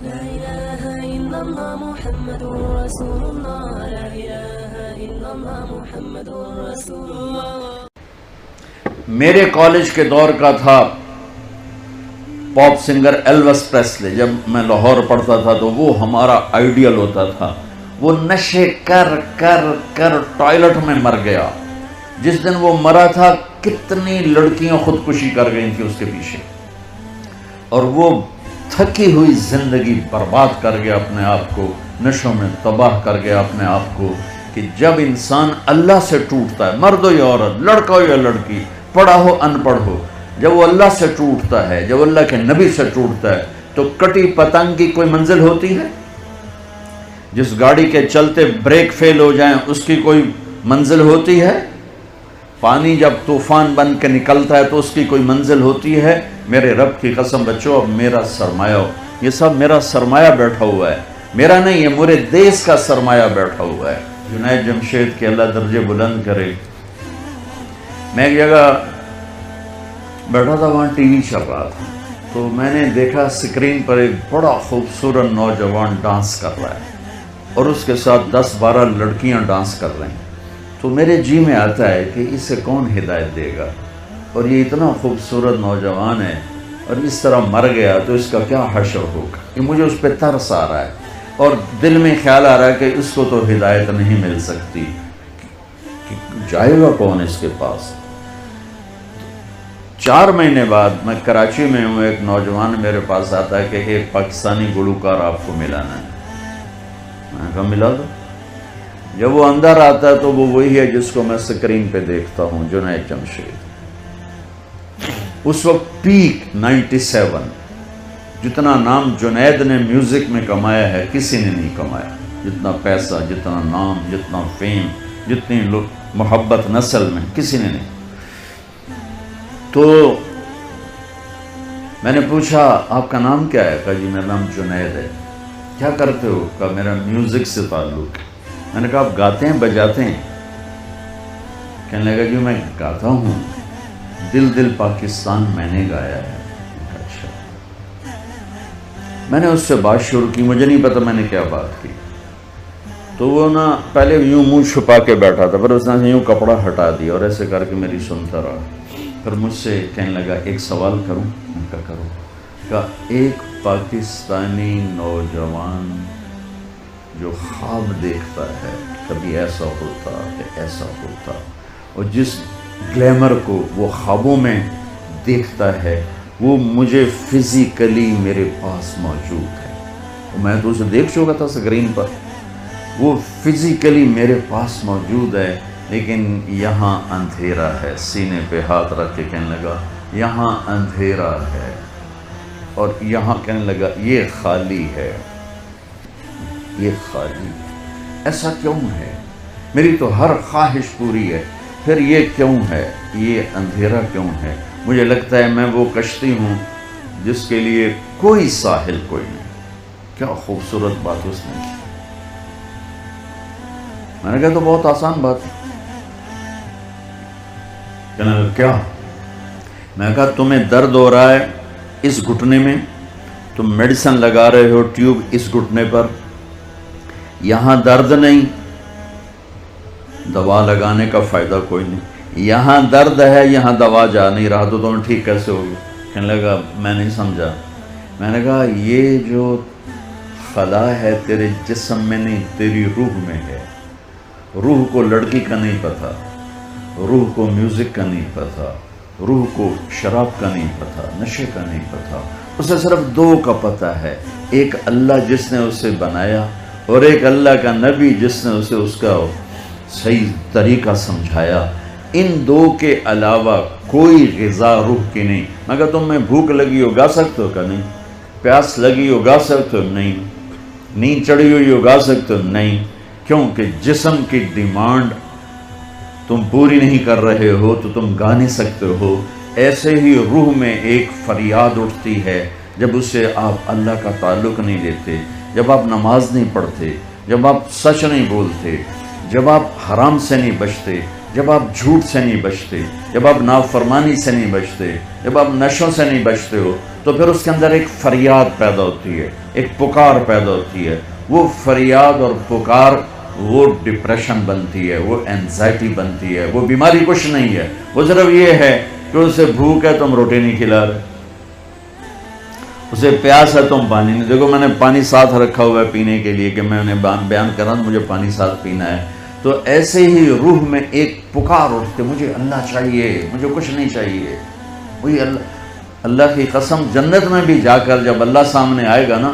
لا إله إلا الله محمد رسول الله لا إله إلا الله محمد رسول الله. میرے کالج کے دور کا تھا پاپ سنگر ایلوس پریسلے. جب میں لاہور پڑھتا تھا تو وہ ہمارا آئیڈیل ہوتا تھا. وہ نشے کر کر کر ٹوائلٹ میں مر گیا. جس دن وہ مرا تھا کتنی لڑکیاں خودکشی کر گئی تھیں اس کے پیچھے, اور وہ تھکی ہوئی زندگی برباد کر گیا اپنے آپ کو, نشوں میں تباہ کر گیا اپنے آپ کو. کہ جب انسان اللہ سے ٹوٹتا ہے, مرد ہو یا عورت, لڑکا ہو یا لڑکی, پڑھا ہو ان پڑھ ہو, جب وہ اللہ سے ٹوٹتا ہے, جب اللہ کے نبی سے ٹوٹتا ہے, تو کٹی پتنگ کی کوئی منزل ہوتی ہے؟ جس گاڑی کے چلتے بریک فیل ہو جائیں اس کی کوئی منزل ہوتی ہے؟ پانی جب طوفان بن کے نکلتا ہے تو اس کی کوئی منزل ہوتی ہے؟ میرے رب کی قسم بچو, اب میرا سرمایہ ہو, یہ سب میرا سرمایہ بیٹھا ہوا ہے, میرا نہیں, یہ میرے دیس کا سرمایہ بیٹھا ہوا ہے. جنید جمشید کے اللہ درجے بلند کرے. میں ایک جگہ بیٹھا تھا, وہاں ٹی وی چل رہا تھا, تو میں نے دیکھا اسکرین پر ایک بڑا خوبصورت نوجوان ڈانس کر رہا ہے اور اس کے ساتھ 10-12 لڑکیاں ڈانس کر رہی ہیں. تو میرے جی میں آتا ہے کہ اسے کون ہدایت دے گا, اور یہ اتنا خوبصورت نوجوان ہے اور اس طرح مر گیا تو اس کا کیا حشر ہوگا. یہ مجھے اس پہ ترس آ رہا ہے اور دل میں خیال آ رہا ہے کہ اس کو تو ہدایت نہیں مل سکتی, کہ جائے گا کون اس کے پاس. 4 مہینے بعد میں کراچی میں ہوں, ایک نوجوان میرے پاس آتا ہے کہ ایک پاکستانی گلوکار آپ کو ملانا ہے. میں نے کہا ملا دو. جب وہ اندر آتا ہے تو وہ وہی ہے جس کو میں سکرین پہ دیکھتا ہوں, جنید جمشید. اس وقت پیک 97, جتنا نام جنید نے میوزک میں کمایا ہے کسی نے نہیں کمایا. جتنا پیسہ, جتنا نام, جتنا فیم, جتنی محبت نسل میں کسی نے نہیں. تو میں نے پوچھا آپ کا نام کیا ہے؟ کہا جی میرا نام جنید ہے. کیا کرتے ہو؟ کہا میرا میوزک سے تعلق ہے. میں نے کہا آپ گاتے ہیں بجاتے ہیں؟ کہنے لگا جی میں گاتا ہوں, دل دل پاکستان میں نے گایا ہے. اچھا. میں نے اس سے بات شروع کی, مجھے نہیں پتا میں نے کیا بات کی. تو وہ نا پہلے یوں منہ چھپا کے بیٹھا تھا, پھر اس نے یوں کپڑا ہٹا دیا اور ایسے کر کے میری سنتا رہا. پھر مجھ سے کہنے لگا ایک سوال کروں؟ میں کہا کرو. کہا ایک پاکستانی نوجوان جو خواب دیکھتا ہے کبھی ایسا ہوتا کہ ایسا ہوتا, اور جس گلیمر کو وہ خوابوں میں دیکھتا ہے وہ مجھے فزیکلی میرے پاس موجود ہے. میں تو اسے دیکھ چکا تھا اسکرین پر, وہ فزیکلی میرے پاس موجود ہے, لیکن یہاں اندھیرا ہے. سینے پہ ہاتھ رکھ کے کہنے لگا یہاں اندھیرا ہے, اور یہاں کہنے لگا یہ خالی ہے, یہ خالی. ایسا کیوں ہے؟ میری تو ہر خواہش پوری ہے, پھر یہ کیوں ہے, یہ اندھیرا کیوں ہے؟ مجھے لگتا ہے میں وہ کشتی ہوں جس کے لیے کوئی ساحل کوئی نہیں. کیا خوبصورت بات اس نے کی. میں نے کہا تو بہت آسان بات ہے. کہنے لگا کیا؟ میں نے کہا تمہیں درد ہو رہا ہے اس گھٹنے میں, تم میڈیسن لگا رہے ہو ٹیوب اس گھٹنے پر, یہاں درد نہیں, دوا لگانے کا فائدہ کوئی نہیں. یہاں درد ہے, یہاں دوا جا نہیں رہا, تو تمہیں ٹھیک کیسے ہوگی؟ کہنے لگا میں نہیں سمجھا. میں نے کہا یہ جو خلا ہے تیرے جسم میں نہیں, تیری روح میں ہے. روح کو لڑکی کا نہیں پتا, روح کو میوزک کا نہیں پتا, روح کو شراب کا نہیں پتا, نشے کا نہیں پتا. اسے صرف 2 کا پتہ ہے, ایک اللہ جس نے اسے بنایا, اور ایک اللہ کا نبی جس نے اسے اس کا صحیح طریقہ سمجھایا. ان 2 کے علاوہ کوئی غذا روح کی نہیں. مگر تم میں بھوک لگی ہو گا سکتے ہو؟ کہ نہیں. پیاس لگی ہو گا سکتے ہو؟ نہیں. نیند چڑھی ہوئی ہو گا سکتے ہو؟ نہیں. کیونکہ جسم کی ڈیمانڈ تم پوری نہیں کر رہے ہو تو تم گا نہیں سکتے ہو. ایسے ہی روح میں ایک فریاد اٹھتی ہے جب اسے آپ اللہ کا تعلق نہیں دیتے, جب آپ نماز نہیں پڑھتے, جب آپ سچ نہیں بولتے, جب آپ حرام سے نہیں بچتے, جب آپ جھوٹ سے نہیں بچتے, جب آپ نافرمانی سے نہیں بچتے, جب آپ نشوں سے نہیں بچتے ہو, تو پھر اس کے اندر ایک فریاد پیدا ہوتی ہے، ایک پکار پیدا ہوتی ہے. وہ فریاد اور پکار وہ ڈپریشن بنتی ہے، وہ اینزائٹی بنتی ہے. وہ بیماری کچھ نہیں ہے، وہ صرف یہ ہے کہ اسے بھوک ہے تم روٹی نہیں کھلا رہے، اسے پیاس ہے تم پانی نہیں. دیکھو میں نے پانی ساتھ رکھا ہوا ہے پینے کے لیے کہ میں نے بیان کر رہا ہوں مجھے پانی ساتھ پینا ہے. تو ایسے ہی روح میں ایک پکار اٹھتے، مجھے اللہ چاہیے، مجھے کچھ نہیں چاہیے. وہی اللہ کی قسم جنت میں بھی جا کر جب اللہ سامنے آئے گا نا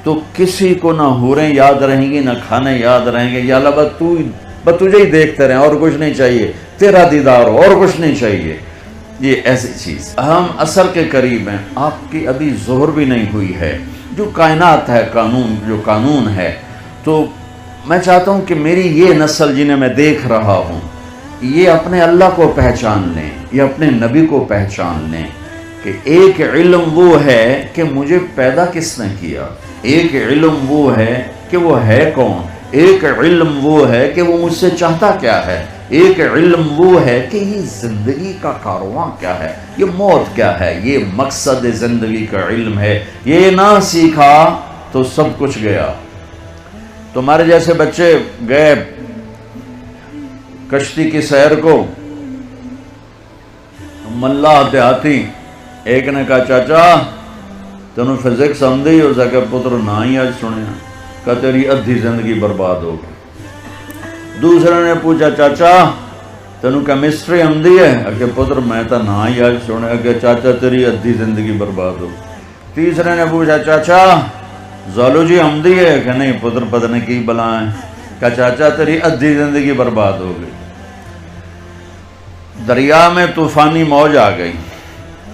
تو کسی کو نہ حوریں یاد رہیں گی، نہ کھانے یاد رہیں گے. یا اللہ بس تجھے ہی دیکھتے رہیں، اور کچھ نہیں چاہیے، تیرا دیدار ہو، اور کچھ نہیں چاہیے. یہ ایسی چیز. ہم عصر کے قریب ہیں، آپ کی ابھی ظہر بھی نہیں ہوئی ہے. جو کائنات ہے، جو قانون ہے، تو میں چاہتا ہوں کہ میری یہ نسل جنہیں میں دیکھ رہا ہوں یہ اپنے اللہ کو پہچان لیں، یہ اپنے نبی کو پہچان لیں کہ ایک علم وہ ہے کہ مجھے پیدا کس نے کیا، ایک علم وہ ہے کہ وہ ہے کون، ایک علم وہ ہے کہ وہ مجھ سے چاہتا کیا ہے، ایک علم وہ ہے کہ یہ زندگی کا کارواں کیا ہے، یہ موت کیا ہے. یہ مقصد زندگی کا علم ہے. یہ نہ سیکھا تو سب کچھ گیا. تمہارے جیسے بچے گئے کشتی کی سیر کو، ملا دیہاتی ایک نے کہا چاچا تینوں فزکس آندی ہو سکے پتر نہ ہی آج سنیا کہ تیری ادھی زندگی برباد ہو گئی. دوسرے نے پوچھا چاچا تینوں کیمسٹری آندی ہے کہ پتر میں تو نہ ہی آج سنیا کہ چاچا تیری ادھی زندگی برباد ہو. تیسرے نے پوچھا چاچا زالوجی آندی ہے کہ نہیں پتر پتہ نہیں کی بلا ہے کہ چاچا تیری ادھی زندگی برباد ہو گئی. دریا میں طوفانی موج آ گئی،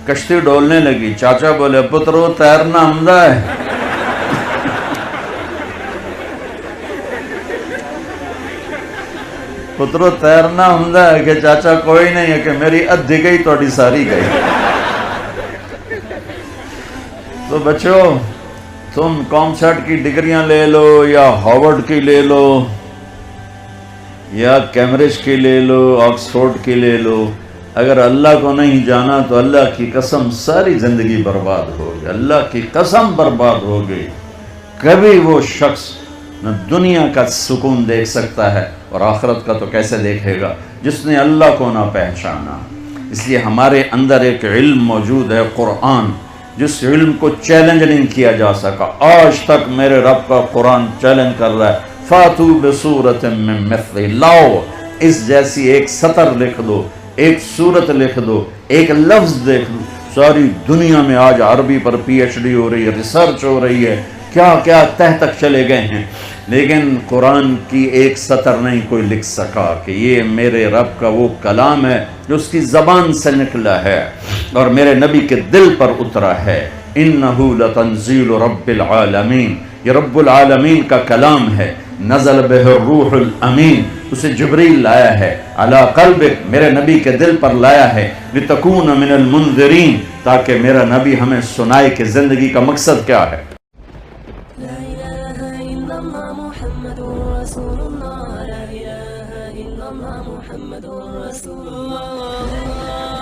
کشتی ڈولنے لگی. چاچا بولے پتر وہ تیرنا آمدہ ہے. پترو تیرنا آمدہ ہے کہ چاچا کوئی نہیں ہے کہ میری ادھی گئی توڑی ساری گئی. تو بچوں تم کامسٹ کی ڈگریاں لے لو یا ہارورڈ کی لے لو یا کیمبرج کی لے لو، آکسفورڈ کی لے لو، اگر اللہ کو نہیں جانا تو اللہ کی قسم ساری زندگی برباد ہو گئی. اللہ کی قسم برباد ہو گئی. کبھی وہ شخص نہ دنیا کا سکون دیکھ سکتا ہے اور آخرت کا تو کیسے دیکھے گا جس نے اللہ کو نہ پہچانا. اس لیے ہمارے اندر ایک علم موجود ہے، قرآن، جس علم کو چیلنج نہیں کیا جا سکا. آج تک میرے رب کا قرآن چیلنج کر رہا ہے، فاتو بصورت من مثلہ، لاؤ اس جیسی ایک سطر لکھ دو، ایک صورت لکھ دو، ایک لفظ دیکھ دو. ساری دنیا میں آج عربی پر پی ایچ ڈی ہو رہی ہے، ریسرچ ہو رہی ہے، کیا کیا تہ تک چلے گئے ہیں، لیکن قرآن کی ایک سطر نہیں کوئی لکھ سکا کہ یہ میرے رب کا وہ کلام ہے جو اس کی زبان سے نکلا ہے اور میرے نبی کے دل پر اترا ہے. انہ لتنزیل رب العالمین، یہ رب العالمین کا کلام ہے. نزل بہ الروح الامین، اسے جبریل لایا ہے. علی قلبک، میرے نبی کے دل پر لایا ہے. لتکون من المنذرین، تاکہ میرا نبی ہمیں سنائے کہ زندگی کا مقصد کیا ہے. لا إله إلا الله محمد رسول الله لا إله إلا الله محمد رسول الله